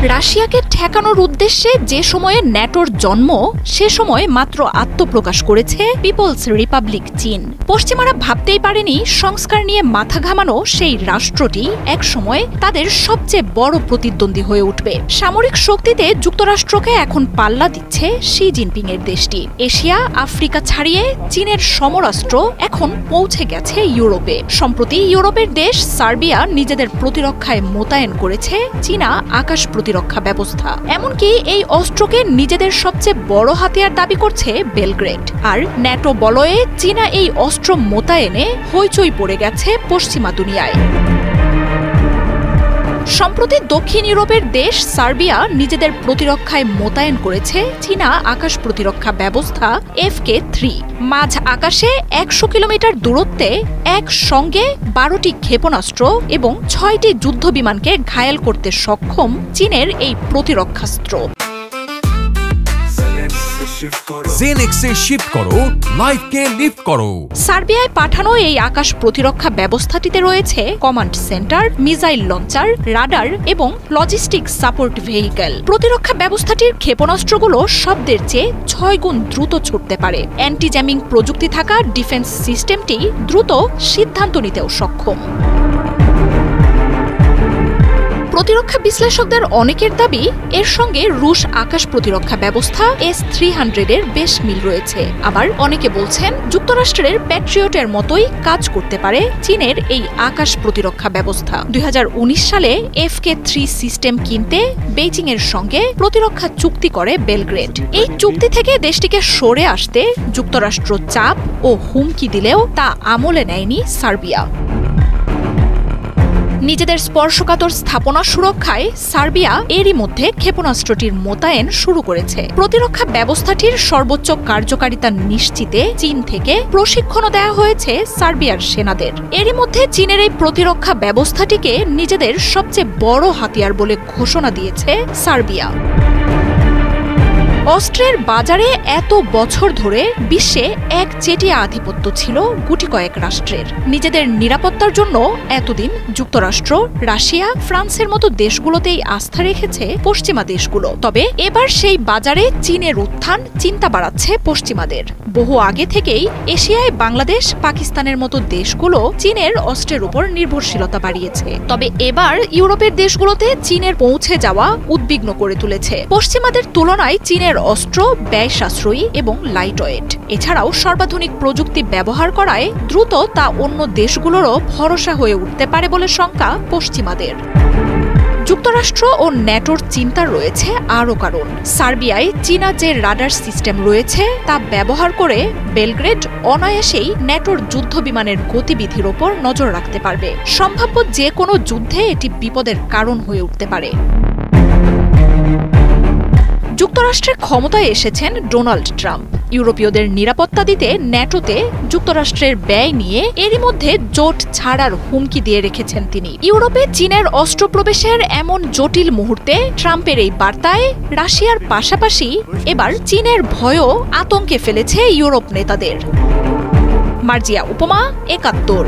রাশিয়াকে ঠেকানোর উদ্দেশ্যে যে সময়ে ন্যাটোর জন্ম সে সময় মাত্র আত্মপ্রকাশ করেছে পিপলস রিপাবলিক চীন। পশ্চিমারা ভাবতেই পারেনি সংস্কার নিয়ে মাথা ঘামানো সেই রাষ্ট্রটি একসময় তাদের সবচেয়ে বড় প্রতিদ্বন্দ্বী হয়ে উঠবে। সামরিক শক্তিতে যুক্তরাষ্ট্রকে এখন পাল্লা দিচ্ছে শি জিনপিং এর দেশটি। এশিয়া আফ্রিকা ছাড়িয়ে চীনের সমরাস্ত্র এখন পৌঁছে গেছে ইউরোপে। সম্প্রতি ইউরোপের দেশ সার্বিয়া নিজেদের প্রতিরক্ষায় মোতায়েন করেছে চীনা আকাশ প্রতিরক্ষা ব্যবস্থা। এমনকি এই অস্ত্রকে নিজেদের সবচেয়ে বড় হাতিয়ার দাবি করছে বেলগ্রেড। আর ন্যাটো বলয়ে চীনা এই অস্ত্র মোতায়েনে হইচই পড়ে গেছে পশ্চিমা দুনিয়ায়। সম্প্রতি দক্ষিণ ইউরোপের দেশ সার্বিয়া নিজেদের প্রতিরক্ষায় মোতায়েন করেছে চীনা আকাশ প্রতিরক্ষা ব্যবস্থা FK-3। মাঝ আকাশে 100 কিলোমিটার দূরত্বে একসঙ্গে 12টি ক্ষেপণাস্ত্র এবং 6টি যুদ্ধবিমানকে ঘায়েল করতে সক্ষম চীনের এই প্রতিরক্ষাস্ত্র। সার্বিয়ায় পাঠানো এই আকাশ প্রতিরক্ষা ব্যবস্থাটিতে রয়েছে command centre, missile launcher, radar এবং লজিস্টিক সাপোর্ট ভেহিকেল। প্রতিরক্ষা ব্যবস্থাটির ক্ষেপণাস্ত্রগুলো শব্দের চেয়ে 6 গুণ দ্রুত ছুটতে পারে। অ্যান্টি জ্যামিং প্রযুক্তি থাকা ডিফেন্স সিস্টেমটি দ্রুত সিদ্ধান্ত নিতেও সক্ষম। প্রতিরক্ষা বিশ্লেষকদের অনেকের দাবি এর সঙ্গে রুশ আকাশ প্রতিরক্ষা ব্যবস্থা S-300 এর বেশ মিল রয়েছে। আবার অনেকে বলছেন যুক্তরাষ্ট্রের প্যাট্রিয়টের মতোই কাজ করতে পারে চীনের এই আকাশ প্রতিরক্ষা ব্যবস্থা। 2019 সালে FK-3 সিস্টেম কিনতে বেইজিং এর সঙ্গে প্রতিরক্ষা চুক্তি করে বেলগ্রেড। এই চুক্তি থেকে দেশটিকে সরে আসতে যুক্তরাষ্ট্র চাপ ও হুমকি দিলেও তা আমলে নেয়নি সার্বিয়া। নিজেদের স্পর্শকাতর স্থাপনা সুরক্ষায় সার্বিয়া এরই মধ্যে ক্ষেপণাস্ত্রটির মোতায়েন শুরু করেছে। প্রতিরক্ষা ব্যবস্থাটির সর্বোচ্চ কার্যকারিতা নিশ্চিতে চীন থেকে প্রশিক্ষণও দেওয়া হয়েছে সার্বিয়ার সেনাদের। এরই মধ্যে চীনের এই প্রতিরক্ষা ব্যবস্থাটিকে নিজেদের সবচেয়ে বড় হাতিয়ার বলে ঘোষণা দিয়েছে সার্বিয়া। অস্ত্রের বাজারে এত বছর ধরে বিশ্বে একচেটিয়া আধিপত্য ছিল গুটি কয়েক রাষ্ট্রের। নিজেদের নিরাপত্তার জন্য এতদিন যুক্তরাষ্ট্র, রাশিয়া, ফ্রান্সের মতো দেশগুলোতেই আস্থা রেখেছে পশ্চিমা দেশগুলো। তবে এবার সেই বাজারে চীনের উত্থান চিন্তা বাড়াচ্ছে পশ্চিমাদের। বহু আগে থেকেই এশিয়ায় বাংলাদেশ, পাকিস্তানের মতো দেশগুলো চীনের অস্ত্রের উপর নির্ভরশীলতা বাড়িয়েছে। তবে এবার ইউরোপের দেশগুলোতে চীনের পৌঁছে যাওয়া উদ্বিগ্ন করে তুলেছে। পশ্চিমাদের তুলনায় চীনের অস্ত্র ব্যয় সাশ্রয়ী এবং লাইটওয়েট। এছাড়াও সর্বাধুনিক প্রযুক্তি ব্যবহার করায় দ্রুত তা অন্য দেশগুলোরও ভরসা হয়ে উঠতে পারে বলে শঙ্কা পশ্চিমাদের। যুক্তরাষ্ট্র ও ন্যাটোর চিন্তা রয়েছে আরও কারণ। সার্বিয়ায় চীনা যে রাডার সিস্টেম রয়েছে তা ব্যবহার করে বেলগ্রেড অনায়াসেই ন্যাটোর যুদ্ধবিমানের গতিবিধির ওপর নজর রাখতে পারবে। সম্ভাব্য যে কোনো যুদ্ধে এটি বিপদের কারণ হয়ে উঠতে পারে। যুক্তরাষ্ট্রের ক্ষমতায় এসেছেন ডোনাল্ড ট্রাম্প। ইউরোপীয়দের নিরাপত্তা দিতে ন্যাটোতে যুক্তরাষ্ট্রের ব্যয় নিয়ে এরই মধ্যে জোট ছাড়ার হুমকি দিয়ে রেখেছেন তিনি। ইউরোপে চীনের অস্ত্র প্রবেশের এমন জটিল মুহূর্তে ট্রাম্পের এই বার্তায় রাশিয়ার পাশাপাশি এবার চীনের ভয়ও আতঙ্কে ফেলেছে ইউরোপ নেতাদের। মার্জিয়া উপমা, ৭১।